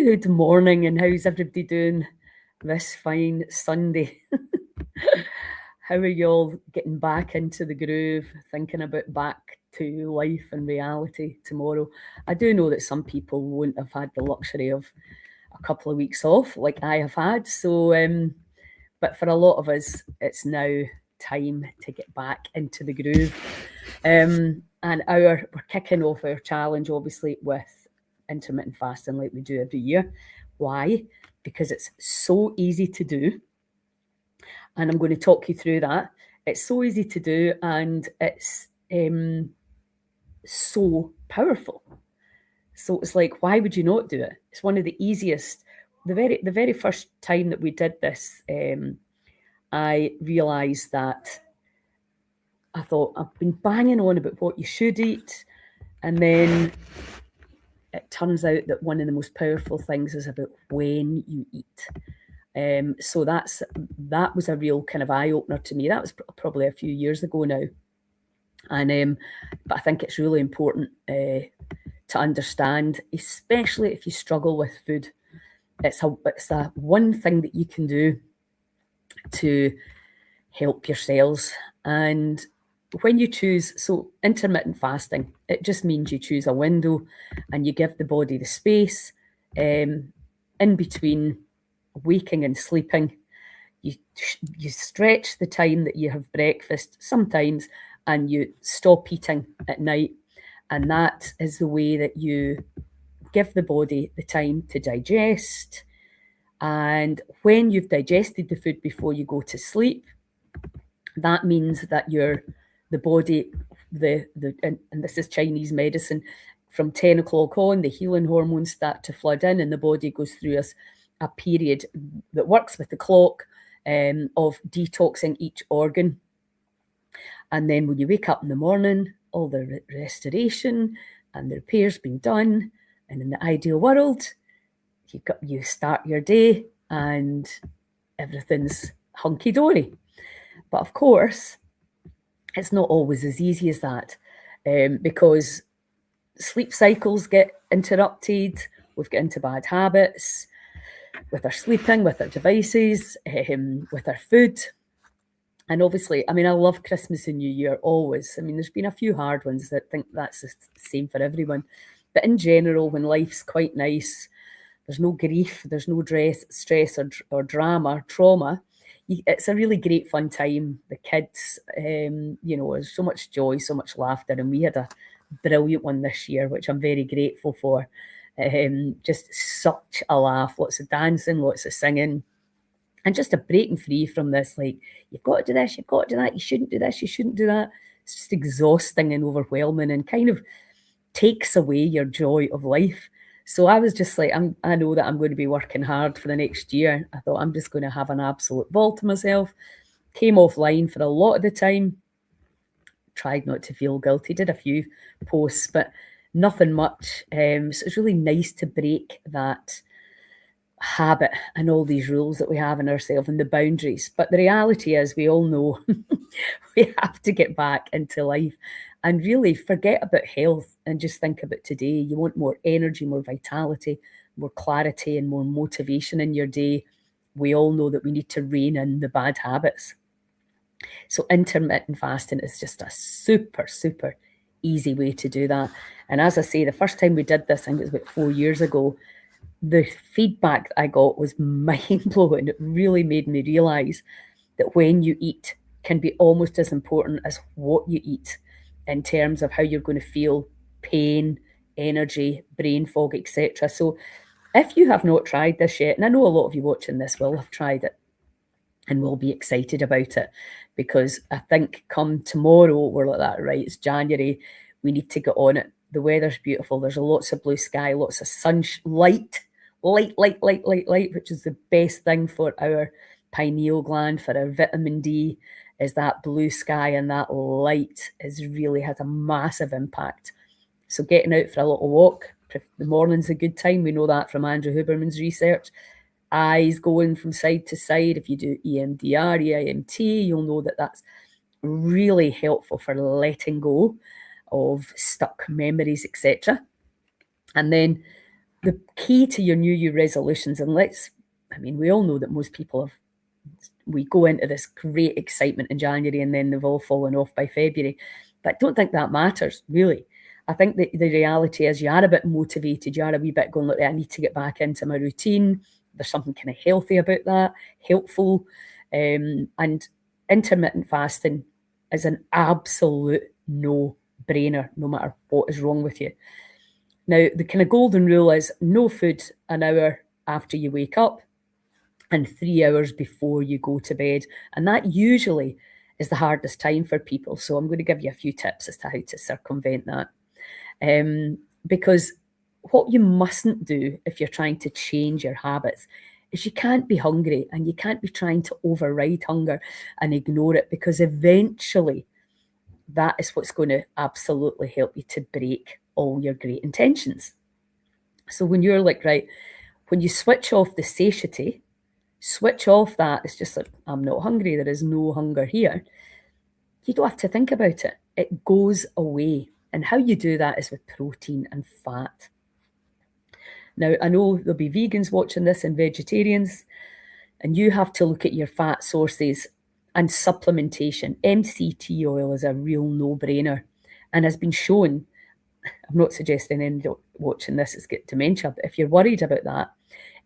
Good morning, and how's everybody doing this fine Sunday? How are you all getting back into the groove, thinking about back to life and reality tomorrow? I do know that some people won't have had the luxury of a couple of weeks off like I have had. But for a lot of us, it's now time to get back into the groove. And we're kicking off our challenge, obviously, with intermittent fasting like we do every year. Why? Because it's so easy to do. And I'm going to talk you through that. It's so easy to do, and it's so powerful. So it's like, why would you not do it? It's one of the easiest. The very first time that we did this, I realised that I thought I've been banging on about what you should eat, and then it turns out that one of the most powerful things is about when you eat. So that was a real kind of eye opener to me. That was probably a few years ago now, and but I think it's really important to understand, especially if you struggle with food. It's a one thing that you can do to help yourselves. And when you choose, so intermittent fasting, it just means you choose a window and you give the body the space in between waking and sleeping. You stretch the time that you have breakfast sometimes, and you stop eating at night. And that is the way that you give the body the time to digest. And when you've digested the food before you go to sleep, that means that the body, and this is Chinese medicine, from 10 o'clock on, the healing hormones start to flood in, and the body goes through a period that works with the clock of detoxing each organ. And then when you wake up in the morning, all the restoration and the repair's been done. And in the ideal world, you start your day and everything's hunky-dory. But of course, it's not always as easy as that, because sleep cycles get interrupted. We've got into bad habits with our sleeping, with our devices, with our food. And obviously, I mean, I love Christmas and New Year always. I mean, there's been a few hard ones that think that's the same for everyone. But in general, when life's quite nice, there's no grief, there's no stress or drama, trauma. It's a really great fun time. The kids, there's so much joy, so much laughter. And we had a brilliant one this year, which I'm very grateful for. Just such a laugh, lots of dancing, lots of singing. And just a breaking free from this, like, you've got to do this, you've got to do that, you shouldn't do this, you shouldn't do that. It's just exhausting and overwhelming and kind of takes away your joy of life. So I was just like, I know that I'm going to be working hard for the next year. I thought I'm just going to have an absolute ball to myself. Came offline for a lot of the time. Tried not to feel guilty, did a few posts, but nothing much. So it's really nice to break that habit and all these rules that we have in ourselves and the boundaries. But the reality is, we all know we have to get back into life and really forget about health and just think about today. You want more energy, more vitality, more clarity, and more motivation in your day. We all know that we need to rein in the bad habits. So intermittent fasting is just a super, super easy way to do that. And as I say, the first time we did this, I think it was about 4 years ago, the feedback that I got was mind-blowing. It really made me realise that when you eat can be almost as important as what you eat in terms of how you're going to feel, pain, energy, brain fog, etc. So if you have not tried this yet, and I know a lot of you watching this will have tried it and will be excited about it, because I think come tomorrow, we're like that, right? It's January. We need to get on it. The weather's beautiful. There's lots of blue sky, lots of light, which is the best thing for our pineal gland, for our vitamin D, is that blue sky, and that light really has a massive impact. So getting out for a little walk, the morning's a good time. We know that from Andrew Huberman's research. Eyes going from side to side. If you do EMDR, EIMT, you'll know that that's really helpful for letting go of stuck memories, etc. And then the key to your New Year resolutions, and we all know that most people we go into this great excitement in January and then they've all fallen off by February. But I don't think that matters, really. I think that the reality is you are a bit motivated, you are a wee bit going, look, I need to get back into my routine. There's something kind of healthy about that, helpful. And intermittent fasting is an absolute no-brainer, no matter what is wrong with you. Now, the kind of golden rule is no food an hour after you wake up and 3 hours before you go to bed. And that usually is the hardest time for people. So I'm going to give you a few tips as to how to circumvent that. Because what you mustn't do if you're trying to change your habits is you can't be hungry and you can't be trying to override hunger and ignore it, because eventually that is what's going to absolutely help you to break all your great intentions. So when you're like, right, when you switch off the satiety, switch off that, it's just like, I'm not hungry, there is no hunger here. You don't have to think about it. It goes away. And how you do that is with protein and fat. Now, I know there'll be vegans watching this and vegetarians, and you have to look at your fat sources and supplementation. MCT oil is a real no-brainer and has been shown. I'm not suggesting anyone watching this has got dementia, but if you're worried about that,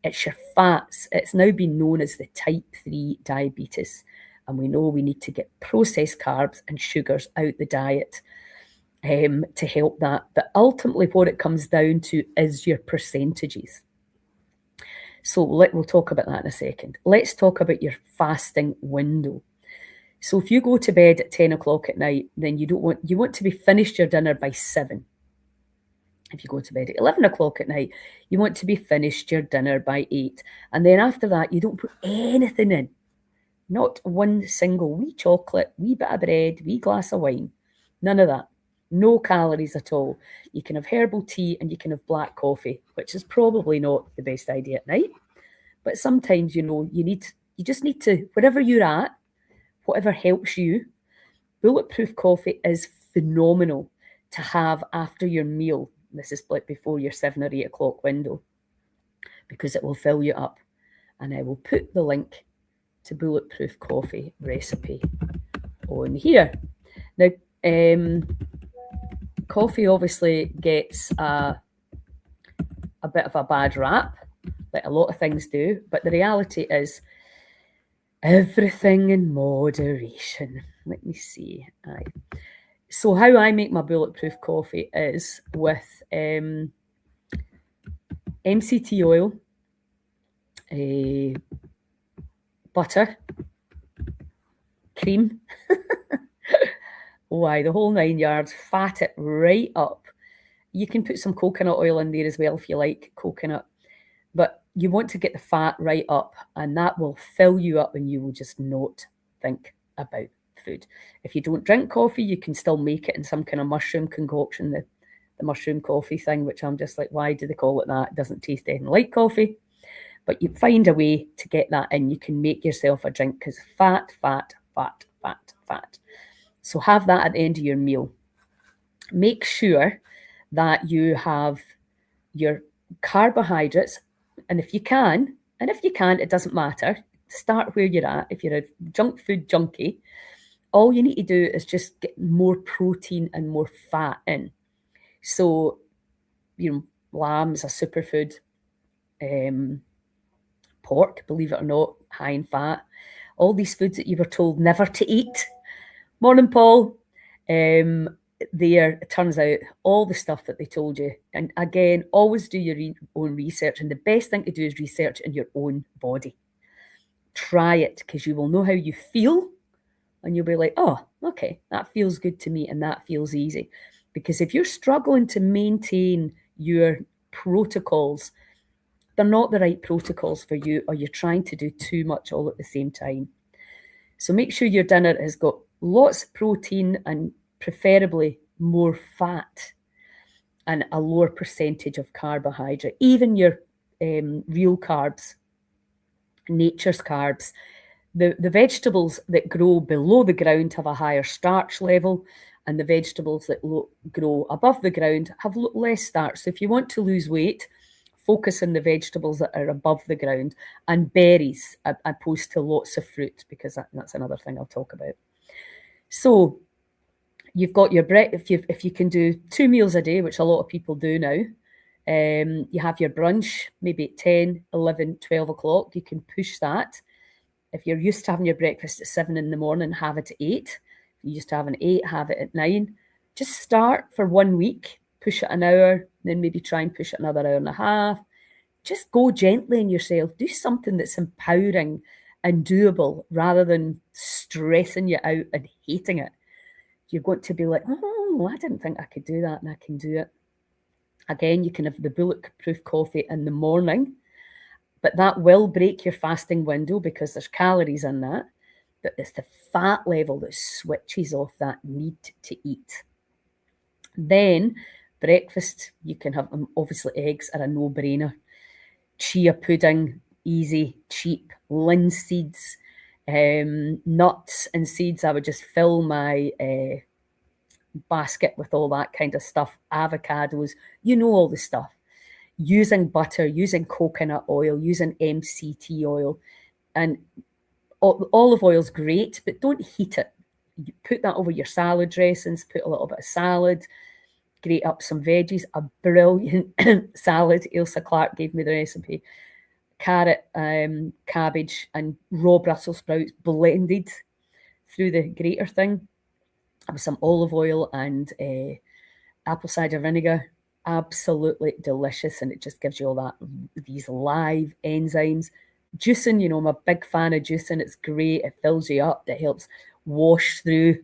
it's your fats. It's now been known as the type 3 diabetes. And we know we need to get processed carbs and sugars out the diet to help that. But ultimately what it comes down to is your percentages. So we'll talk about that in a second. Let's talk about your fasting window. So if you go to bed at 10 o'clock at night, then you want to be finished your dinner by 7. If you go to bed at 11 o'clock at night, you want to be finished your dinner by 8. And then after that, you don't put anything in. Not one single wee chocolate, wee bit of bread, wee glass of wine. None of that. No calories at all. You can have herbal tea and you can have black coffee, which is probably not the best idea at night. But sometimes, you just need to, wherever you're at, whatever helps you, bulletproof coffee is phenomenal to have after your meal. This is like before your 7 or 8 o'clock window, because it will fill you up. And I will put the link to bulletproof coffee recipe on here. Now, coffee obviously gets a bit of a bad rap, like a lot of things do, but the reality is everything in moderation. Let me see. So how I make my bulletproof coffee is with MCT oil, butter, cream, the whole 9 yards. Fat it right up. You can put some coconut oil in there as well if you like coconut, but you want to get the fat right up, and that will fill you up and you will just not think about food. If you don't drink coffee, you can still make it in some kind of mushroom concoction, the mushroom coffee thing, which I'm just like, why do they call it that? It doesn't taste anything like coffee. But you find a way to get that in. You can make yourself a drink, because fat. So have that at the end of your meal. Make sure that you have your carbohydrates, and if you can, and if you can't, it doesn't matter. Start where you're at. If you're a junk food junkie, all you need to do is just get more protein and more fat in. So, lamb's a superfood. Pork, believe it or not, high in fat. All these foods that you were told never to eat. Morning, Paul. It turns out all the stuff that they told you. And again, always do your own research. And the best thing to do is research in your own body. Try it, because you will know how you feel. And you'll be like, oh, okay, that feels good to me and that feels easy. Because if you're struggling to maintain your protocols, they're not the right protocols for you, or you're trying to do too much all at the same time. So make sure your dinner has got lots of protein and preferably more fat and a lower percentage of carbohydrate. Even your real carbs, nature's carbs. The vegetables that grow below the ground have a higher starch level, and the vegetables that grow above the ground have less starch. So if you want to lose weight, Focus on the vegetables that are above the ground and berries, opposed to lots of fruit, because that's another thing I'll talk about. So you've got your bread. If you can do 2 meals a day, which a lot of people do now, you have your brunch maybe at 10, 11, 12 o'clock. You can push that. If you're used to having your breakfast at 7 in the morning, have it at 8. If you're used to having 8, have it at 9. Just start for 1 week, push it an hour, then maybe try and push it another hour and a half. Just go gently on yourself. Do something that's empowering and doable rather than stressing you out and hating it. You're going to be like, oh, I didn't think I could do that, and I can do it. Again, you can have the bulletproof coffee in the morning, but that will break your fasting window because there's calories in that. But it's the fat level that switches off that need to eat. Then breakfast, you can have, obviously eggs are a no-brainer. Chia pudding, easy, cheap. Linseeds, nuts and seeds. I would just fill my basket with all that kind of stuff. Avocados, all the stuff. Using butter, using coconut oil, using MCT oil. And olive oil's great, but don't heat it. You put that over your salad dressings, put a little bit of salad, grate up some veggies, a brilliant salad. Ailsa Clark gave me the recipe. Carrot, cabbage, and raw Brussels sprouts blended through the grater thing with some olive oil and apple cider vinegar. Absolutely delicious, and it just gives you all that, these live enzymes. Juicing, I'm a big fan of juicing. It's great. It fills you up. It helps wash through,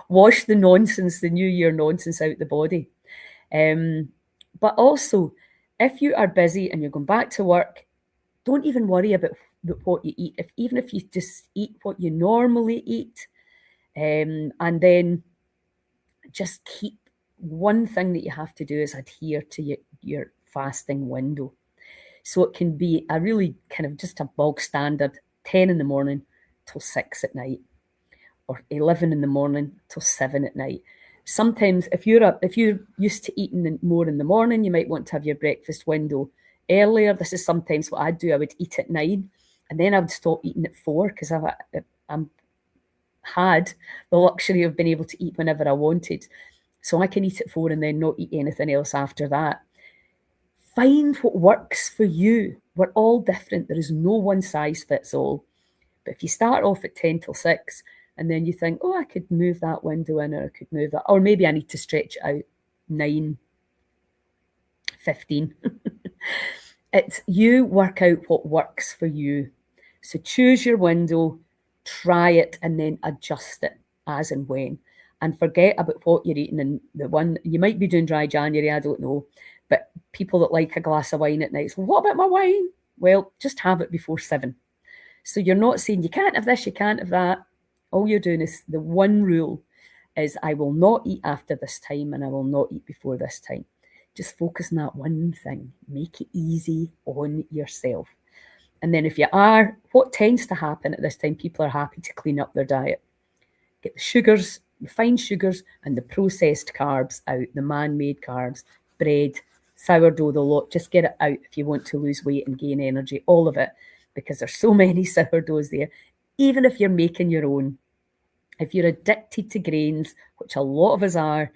wash the nonsense, the New Year nonsense out the body. But also, if you are busy and you're going back to work, don't even worry about what you eat. Even if you just eat what you normally eat, and then just keep, one thing that you have to do is adhere to your fasting window. So it can be a really kind of just a bog standard 10 in the morning till 6 at night, or 11 in the morning till 7 at night. Sometimes if you're used to eating more in the morning, you might want to have your breakfast window earlier. This is sometimes what I'd do. I would eat at 9 and then I would stop eating at 4 because I'm had the luxury of being able to eat whenever I wanted. So I can eat at 4 and then not eat anything else after that. Find what works for you. We're all different. There is no one size fits all. But if you start off at 10 till 6 and then you think, oh, I could move that window in, or I could move that, or maybe I need to stretch it out 9, 15. It's you work out what works for you. So choose your window, try it, and then adjust it as and when. And forget about what you're eating. And the one, you might be doing dry January, I don't know. But people that like a glass of wine at night, so what about my wine? Well, just have it before 7. So you're not saying you can't have this, you can't have that. All you're doing is, the one rule is, I will not eat after this time and I will not eat before this time. Just focus on that one thing. Make it easy on yourself. And then if you are, what tends to happen at this time, people are happy to clean up their diet. Get the sugars, refined sugars, and the processed carbs out, the man-made carbs, bread, sourdough, the lot. Just get it out if you want to lose weight and gain energy, all of it, because there's so many sourdoughs there. Even if you're making your own, if you're addicted to grains, which a lot of us are,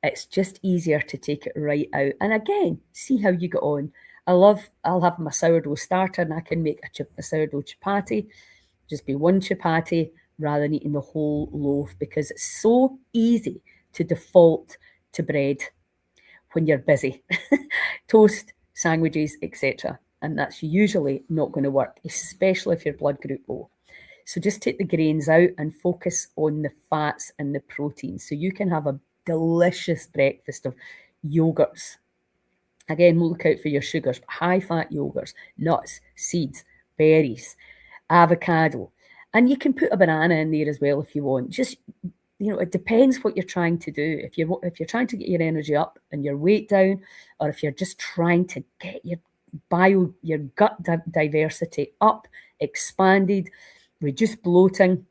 it's just easier to take it right out. And again, see how you get on. I'll have my sourdough starter and I can make a sourdough chapati. Just be one chapati rather than eating the whole loaf, because it's so easy to default to bread when you're busy. Toast, sandwiches, etc. And that's usually not going to work, especially if you're blood group O. So just take the grains out and focus on the fats and the proteins. So you can have a delicious breakfast of yogurts. Again, look out for your sugars, but high-fat yogurts, nuts, seeds, berries, avocado. And you can put a banana in there as well if you want. Just, it depends what you're trying to do. If you're trying to get your energy up and your weight down, or if you're just trying to get your gut diversity up, expanded, reduce bloating.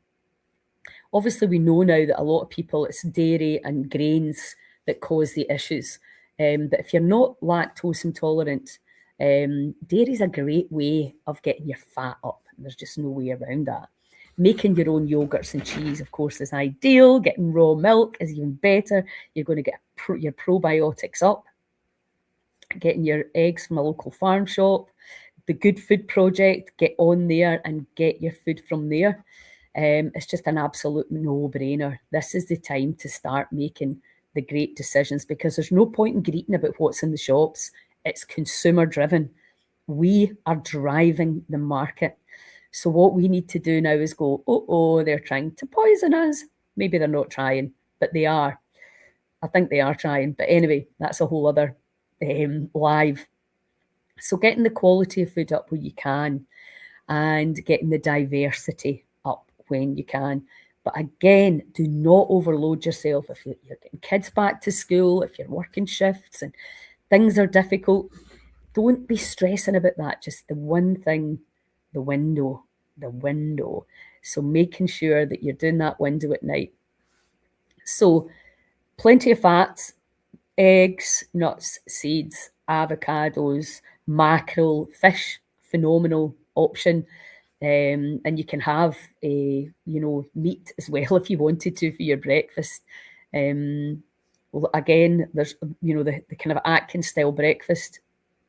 Obviously, we know now that a lot of people, it's dairy and grains that cause the issues. But if you're not lactose intolerant, Dairy is a great way of getting your fat up. There's just no way around that. Making your own yogurts and cheese, of course, is ideal. Getting raw milk is even better. You're going to get your probiotics up. Getting your eggs from a local farm shop. The Good Food Project, get on there and get your food from there. It's just an absolute no-brainer. This is the time to start making the great decisions, because there's no point in greeting about what's in the shops. It's consumer driven. We are driving the market. So what we need to do now is go, oh, they're trying to poison us. Maybe they're not trying, but they are. I think they are trying. But anyway, that's a whole other live. So getting the quality of food up where you can, and getting the diversity up when you can. But again, do not overload yourself. If you're getting kids back to school, if you're working shifts and things are difficult, don't be stressing about that. Just the one thing, the window. So making sure that you're doing that window at night. So plenty of fats, eggs, nuts, seeds, avocados, mackerel, fish, phenomenal option. And you can have meat as well if you wanted to for your breakfast. Well, again, there's the kind of Atkins style breakfast.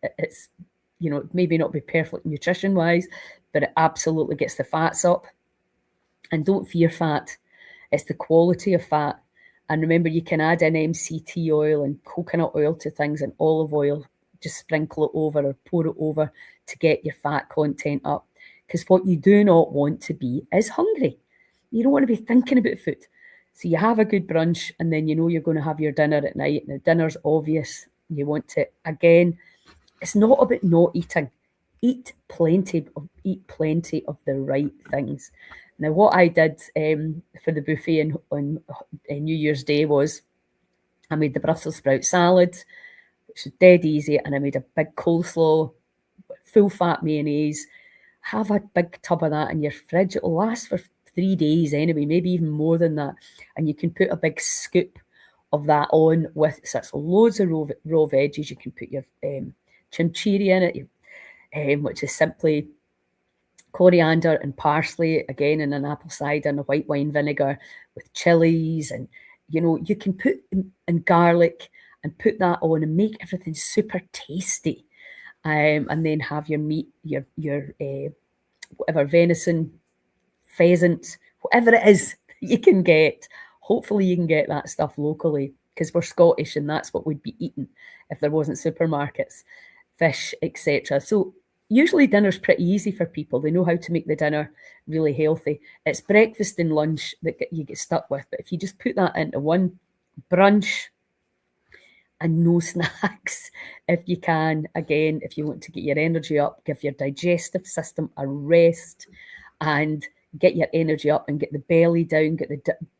It's maybe not be perfect nutrition wise, but it absolutely gets the fats up. And don't fear fat. It's the quality of fat. And remember, you can add in MCT oil and coconut oil to things, and olive oil. Just sprinkle it over or pour it over to get your fat content up. Because what you do not want to be is hungry. You don't want to be thinking about food. So you have a good brunch, and then you're going to have your dinner at night. Now, dinner's obvious. You want to, again, it's not about not eating. Eat plenty of the right things. Now, what I did for the buffet on New Year's Day was I made the Brussels sprout salad, which is dead easy, and I made a big coleslaw, full fat mayonnaise. Have a big tub of that in your fridge. It'll last for 3 days anyway, maybe even more than that. And you can put a big scoop of that on with loads of raw veggies. You can put your chimichurri in it, which is simply coriander and parsley, again in an apple cider and a white wine vinegar with chilies, and you can put in garlic and put that on and make everything super tasty. And then have your meat, your whatever, venison, pheasant, whatever it is you can get. Hopefully you can get that stuff locally, because we're Scottish and that's what we'd be eating if there wasn't supermarkets, fish, etc. So usually dinner's pretty easy for people. They know how to make the dinner really healthy. It's breakfast and lunch that you get stuck with. But if you just put that into one brunch and no snacks, if you can, again, if you want to get your energy up, give your digestive system a rest and get your energy up and get the belly down, get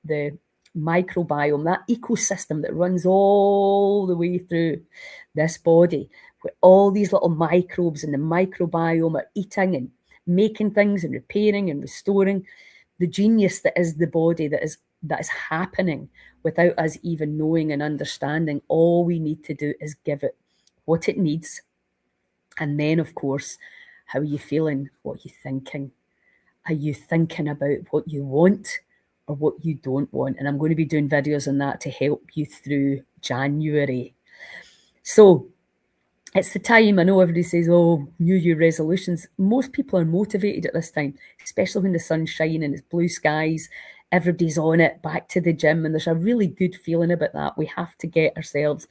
the microbiome, that ecosystem that runs all the way through this body, where all these little microbes and the microbiome are eating and making things and repairing and restoring. The genius that is the body that is happening without us even knowing and understanding. All we need to do is give it what it needs. And then, of course, how are you feeling? What are you thinking? Are you thinking about what you want or what you don't want? And I'm going to be doing videos on that to help you through January. So it's the time. I know everybody says, oh, New Year resolutions. Most people are motivated at this time, especially when the sun's shining and it's blue skies. Everybody's on it, back to the gym, and there's a really good feeling about that. We have to get ourselves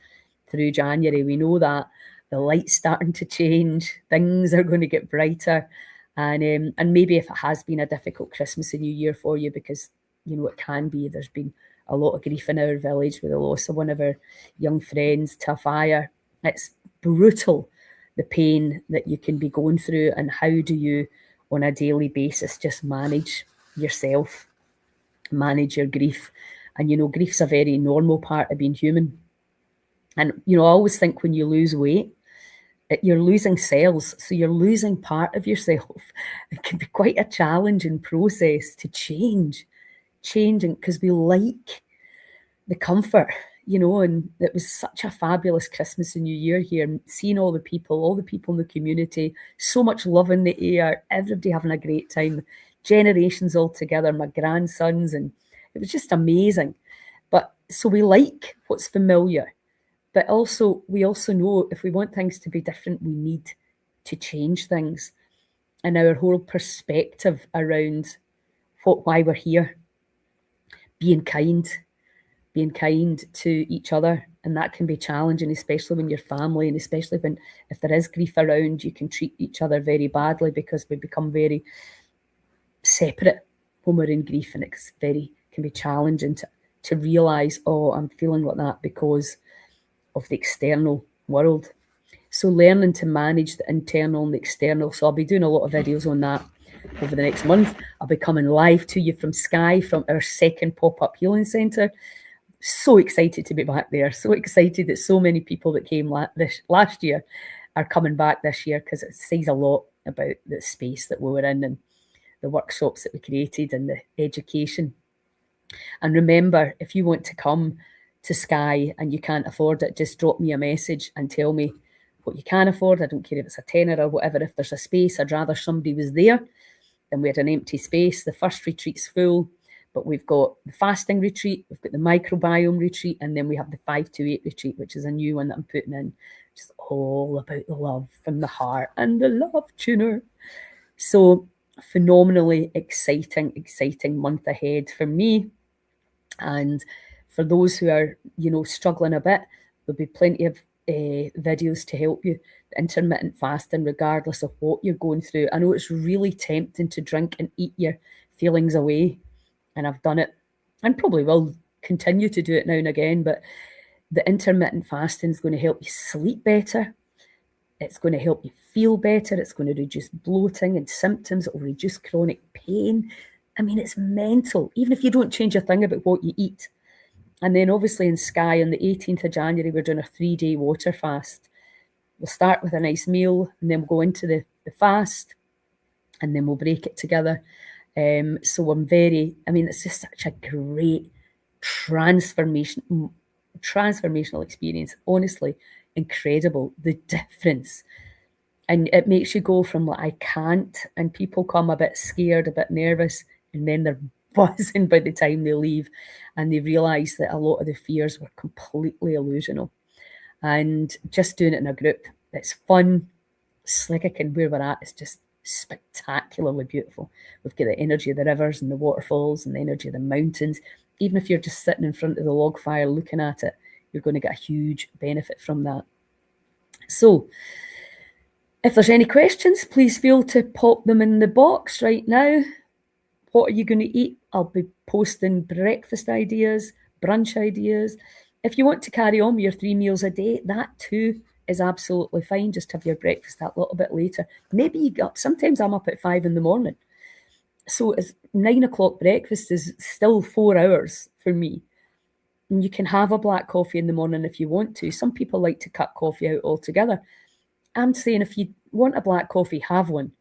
through January. We know that the light's starting to change. Things are going to get brighter. And maybe if it has been a difficult Christmas and New Year for you, because, it can be. There's been a lot of grief in our village with the loss of one of our young friends to a fire. It's brutal, the pain that you can be going through, and how do you, on a daily basis, just manage yourself, manage your grief. And, grief's a very normal part of being human. And, I always think when you lose weight, you're losing cells, so you're losing part of yourself. It can be quite a challenging process to changing, because we like the comfort. and it was such a fabulous Christmas and New Year here, seeing all the people in the community, so much love in the air, everybody having a great time, generations all together, my grandsons, and it was just amazing. But so we like what's familiar, but also we also know if we want things to be different, we need to change things, and our whole perspective around why we're here, being kind, being kind to each other. And that can be challenging, especially when you're family, and especially when, if there is grief around, you can treat each other very badly because we become very separate when we're in grief, and it's can be challenging to realize, oh, I'm feeling like that because of the external world. So learning to manage the internal and the external. So I'll be doing a lot of videos on that over the next month. I'll be coming live to you from Skye, from our second pop-up healing centre. So excited to be back there. So excited that so many people that came last year are coming back this year, because it says a lot about the space that we were in and the workshops that we created and the education. And remember, if you want to come to Skye and you can't afford it, just drop me a message and tell me what you can afford. I don't care if it's a tenner or whatever. If there's a space, I'd rather somebody was there than we had an empty space. The first retreat's full, but we've got the fasting retreat, we've got the microbiome retreat, and then we have the 528 retreat, which is a new one that I'm putting in, just all about the love from the heart and the love tuner. So phenomenally exciting month ahead for me. And for those who are, struggling a bit, there'll be plenty of videos to help you. Intermittent fasting, regardless of what you're going through. I know it's really tempting to drink and eat your feelings away, and I've done it and probably will continue to do it now and again, but the intermittent fasting is going to help you sleep better. It's going to help you feel better. It's going to reduce bloating and symptoms. It will reduce chronic pain. I mean, it's mental, even if you don't change a thing about what you eat. And then obviously in Skye on the 18th of January, we're doing a 3-day water fast. We'll start with a nice meal, and then we'll go into the fast, and then we'll break it together. So it's just such a great transformational experience. Honestly, incredible, the difference. And it makes you go from like, I can't, and people come a bit scared, a bit nervous, and then they're buzzing by the time they leave, and they realise that a lot of the fears were completely illusional. And just doing it in a group, it's fun. Slick and where we're at is just spectacularly beautiful. We've got the energy of the rivers and the waterfalls and the energy of the mountains. Even if you're just sitting in front of the log fire looking at it, you're going to get a huge benefit from that. So if there's any questions, please feel to pop them in the box right now. What are you going to eat? I'll be posting breakfast ideas, brunch ideas. If you want to carry on with your 3 meals a day, that too is absolutely fine. Just have your breakfast that little bit later. Maybe sometimes I'm up at 5 a.m. So it's 9 o'clock breakfast is still 4 hours for me. And you can have a black coffee in the morning if you want to. Some people like to cut coffee out altogether. I'm saying if you want a black coffee, have one.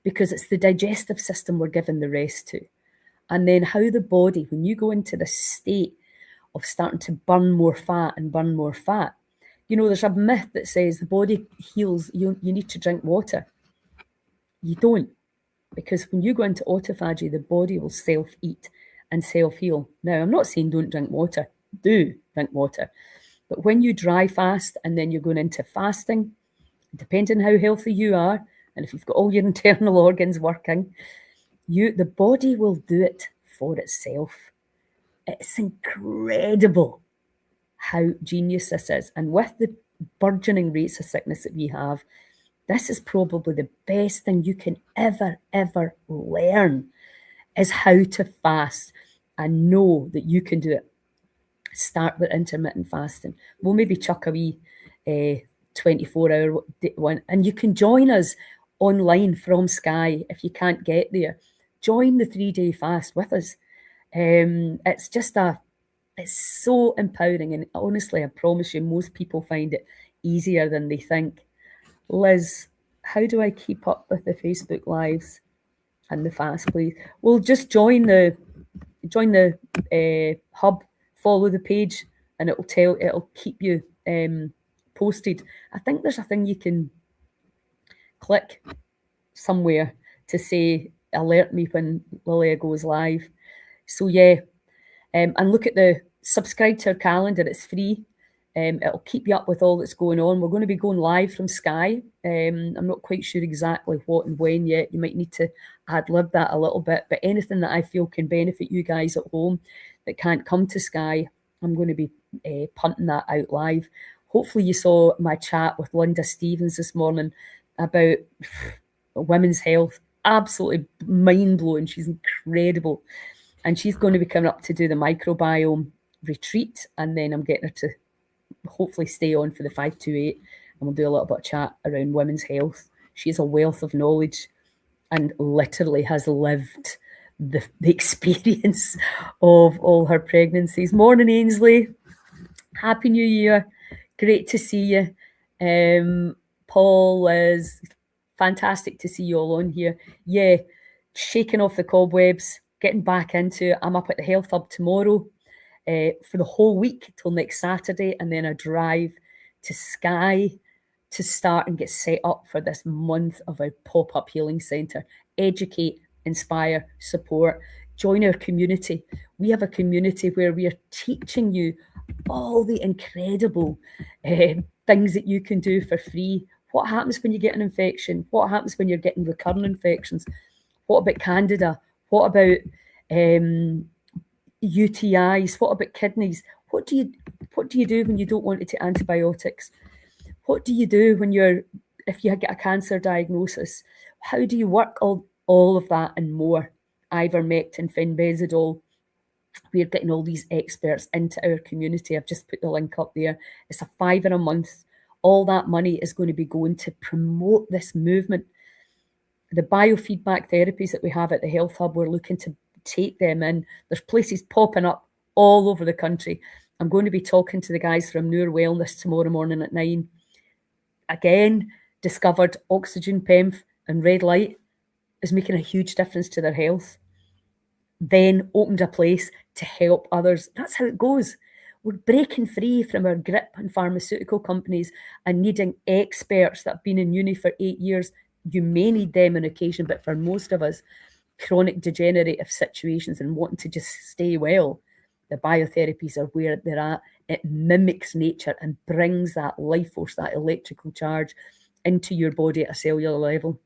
Because it's the digestive system we're giving the rest to. And then how the body, when you go into the state of starting to burn more fat, there's a myth that says the body heals, you need to drink water. You don't. Because when you go into autophagy, the body will self-eat and self-heal. Now, I'm not saying don't drink water. Do drink water. But when you dry fast and then you're going into fasting, depending how healthy you are, and if you've got all your internal organs working, the body will do it for itself. It's incredible how genius this is. And with the burgeoning rates of sickness that we have, this is probably the best thing you can ever learn, is how to fast and know that you can do it. Start with intermittent fasting. We'll maybe chuck a wee 24-hour one, and you can join us online from Skye if you can't get there. Join the 3-day fast with us. It's so empowering, and honestly, I promise you, most people find it easier than they think. Liz, how do I keep up with the Facebook Lives and the fast, please? Well, just join the hub follow the page and it'll keep you posted. I think there's a thing you can click somewhere to say alert me when Lilia goes live. So yeah, and look at the subscribe to our calendar. It's free. It'll keep you up with all that's going on. We're going to be going live from Skye. I'm not quite sure exactly what and when yet. You might need to ad-lib that a little bit, but anything that I feel can benefit you guys at home that can't come to Skye, I'm going to be punting that out live. Hopefully you saw my chat with Linda Stevens this morning about women's health. Absolutely mind-blowing. She's incredible. And she's going to be coming up to do the microbiome retreat, and then I'm getting her to hopefully stay on for the 528, and we'll do a little bit of chat around women's health. She has a wealth of knowledge and literally has lived the experience of all her pregnancies. Morning, Ainsley. Happy New Year. Great to see you. Paul, is fantastic to see you all on here. Yeah, shaking off the cobwebs, getting back into it. I'm up at the Health Hub tomorrow for the whole week till next Saturday, and then a drive to Skye to start and get set up for this month of a pop-up healing centre. Educate, inspire, support, join our community. We have a community where we are teaching you all the incredible things that you can do for free. What happens when you get an infection? What happens when you're getting recurrent infections? What about candida? What about UTIs? What about kidneys? What do you do when you don't want to take antibiotics? What do you do if you get a cancer diagnosis? How do you work all of that and more? Ivermectin, fenbezidol. We're getting all these experts into our community. I've just put the link up there. It's a £5 a month. All that money is going to be going to promote this movement. The biofeedback therapies that we have at the Health Hub, we're looking to take them in. There's places popping up all over the country. I'm going to be talking to the guys from Noor Wellness tomorrow morning at 9. Again, discovered oxygen, PEMF and red light is making a huge difference to their health. Then opened a place to help others. That's how it goes. We're breaking free from our grip on pharmaceutical companies and needing experts that have been in uni for 8 years. You may need them on occasion, but for most of us, chronic degenerative situations and wanting to just stay well, the biotherapies are where they're at. It mimics nature and brings that life force, that electrical charge into your body at a cellular level.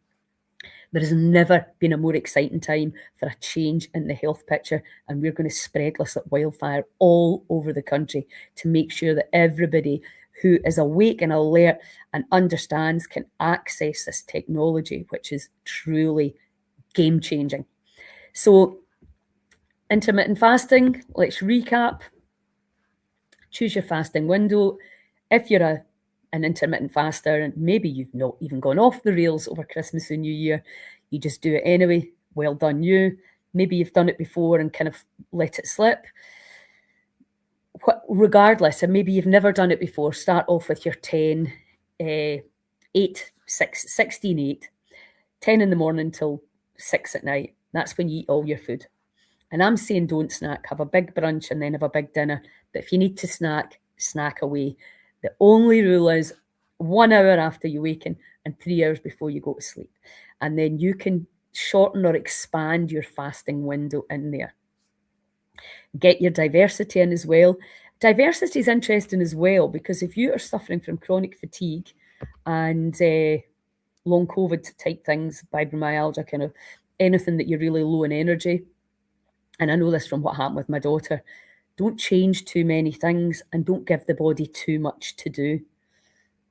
There has never been a more exciting time for a change in the health picture, and we're going to spread this like wildfire all over the country to make sure that everybody who is awake and alert and understands can access this technology, which is truly game-changing. So, intermittent fasting, let's recap. Choose your fasting window. If you're an intermittent faster and maybe you've not even gone off the rails over Christmas and New Year, you just do it anyway. Well done you. Maybe you've done it before and kind of let it slip. Regardless, and maybe you've never done it before, start off with your 10, 8, 6, 16, 8, 10 in the morning till 6 at night. That's when you eat all your food. And I'm saying don't snack, have a big brunch and then have a big dinner. But if you need to snack, snack away. The only rule is 1 hour after you waken and 3 hours before you go to sleep. And then you can shorten or expand your fasting window in there. Get your diversity in as well. Diversity is interesting as well because if you are suffering from chronic fatigue and long COVID type things, fibromyalgia, kind of anything that you're really low in energy, and I know this from what happened with my daughter, don't change too many things and don't give the body too much to do.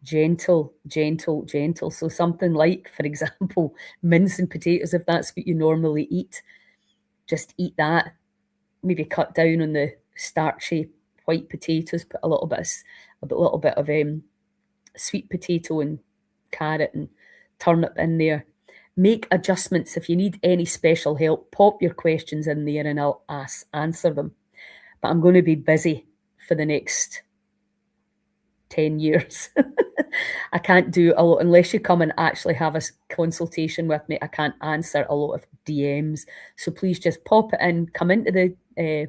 Gentle, gentle, gentle. So something like, for example, mince and potatoes, if that's what you normally eat, just eat that. Maybe cut down on the starchy white potatoes, put a little bit of sweet potato and carrot and turnip in there. Make adjustments. If you need any special help, pop your questions in there and I'll answer them. But I'm going to be busy for the next 10 years. I can't do a lot unless you come and actually have a consultation with me. I can't answer a lot of DMs. So please just pop it in, come into the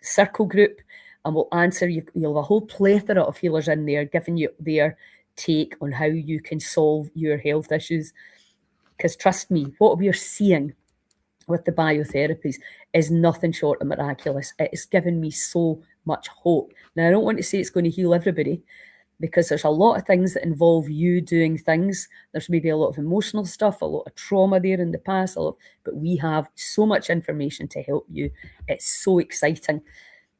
circle group. and we'll answer you. You'll have a whole plethora of healers in there giving you their take on how you can solve your health issues. Because trust me, what we're seeing with the biotherapies is nothing short of miraculous. It has given me so much hope. Now, I don't want to say it's going to heal everybody, because there's a lot of things that involve you doing things. There's maybe a lot of emotional stuff, a lot of trauma there in the past, but we have so much information to help you. It's so exciting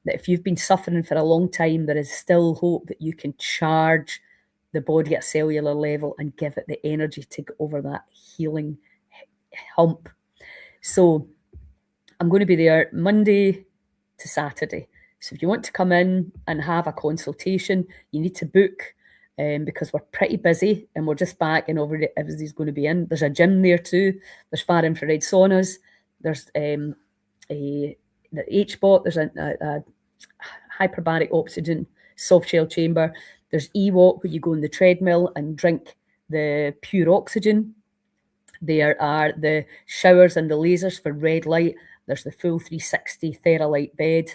that if you've been suffering for a long time, there is still hope that you can charge the body at a cellular level and give it the energy to get over that healing hump. So I'm going to be there Monday to Saturday. So if you want to come in and have a consultation, you need to book, because we're pretty busy and we're just back and everybody's going to be in. There's a gym there too. There's far infrared saunas. There's the HBOT. There's a hyperbaric oxygen soft shell chamber. There's EWalk, where you go on the treadmill and drink the pure oxygen. There are the showers and the lasers for red light. There's the full 360 Theralite bed,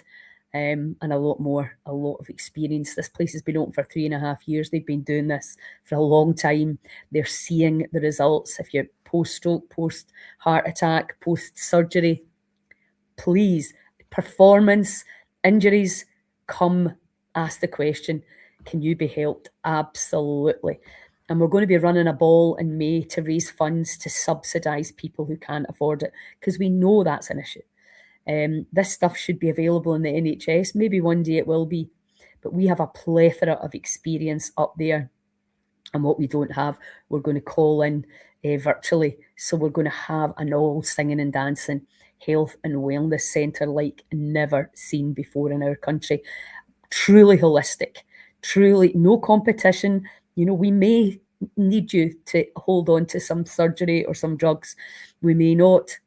and a lot more, a lot of experience. This place has been open for 3.5 years. They've been doing this for a long time. They're seeing the results. If you're post-stroke, post-heart attack, post-surgery, please, performance, injuries, come ask the question, can you be helped? Absolutely. And we're going to be running a ball in May to raise funds to subsidise people who can't afford it, because we know that's an issue. This stuff should be available in the NHS. Maybe one day it will be, but we have a plethora of experience up there. And what we don't have, we're going to call in virtually. So we're going to have an all singing and dancing health and wellness centre like never seen before in our country. Truly holistic, truly no competition. You know, we may need you to hold on to some surgery or some drugs. We may not.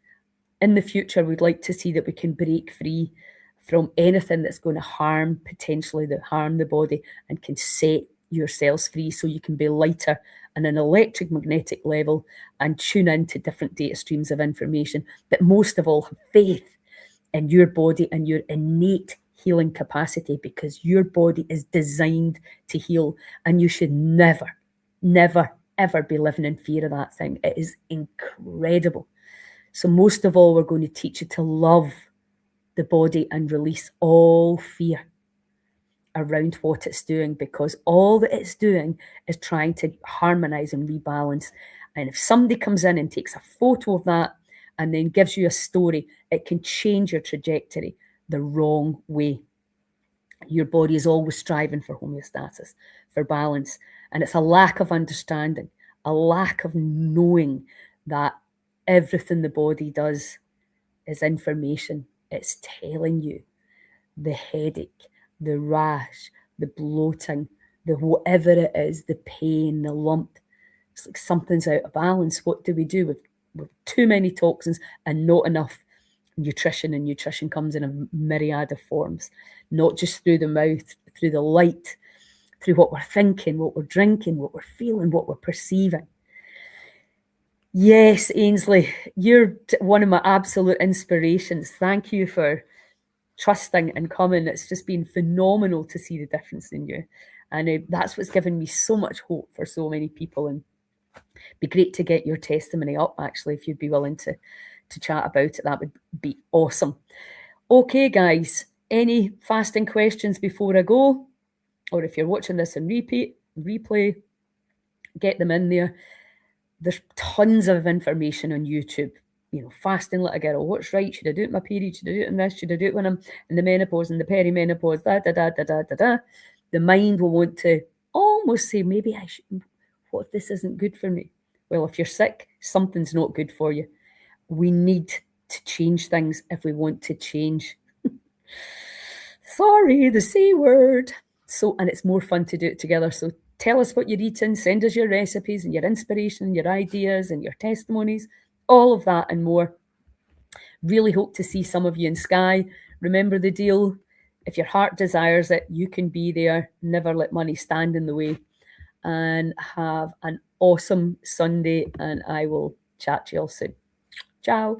In the future, we'd like to see that we can break free from anything that's going to potentially harm the body, and can set your cells free so you can be lighter on an electric magnetic level and tune into different data streams of information. But most of all, have faith in your body and your innate healing capacity, because your body is designed to heal, and you should never, never, ever be living in fear of that thing. It is incredible. So most of all, we're going to teach you to love the body and release all fear around what it's doing, because all that it's doing is trying to harmonize and rebalance. And if somebody comes in and takes a photo of that and then gives you a story, it can change your trajectory the wrong way. Your body is always striving for homeostasis, for balance. And it's a lack of understanding, a lack of knowing that everything the body does is information. It's telling you the headache, the rash, the bloating, the whatever it is, the pain, the lump. It's like something's out of balance. What do we do with too many toxins and not enough nutrition? And nutrition comes in a myriad of forms, not just through the mouth, through the light, through what we're thinking, what we're drinking, what we're feeling, what we're perceiving. Yes, Ainsley, you're one of my absolute inspirations. Thank you for trusting and coming. It's just been phenomenal to see the difference in you. And that's what's given me so much hope for so many people. And it'd be great to get your testimony up, actually, if you'd be willing to chat about it. That would be awesome. Okay, guys, any fasting questions before I go? Or if you're watching this in replay, get them in there. There's tons of information on YouTube. You know, fasting like a girl. What's right? Should I do it in my period? Should I do it in this? Should I do it when I'm in the menopause and the perimenopause? The mind will want to almost say, maybe I should. What if this isn't good for me? Well, if you're sick, something's not good for you. We need to change things if we want to change. Sorry, the C word. So, and it's more fun to do it together. So tell us what you're eating. Send us your recipes and your inspiration and your ideas and your testimonies. All of that and more. Really hope to see some of you in Skye. Remember the deal. If your heart desires it, you can be there. Never let money stand in the way. And have an awesome Sunday. And I will chat to you all soon. Ciao.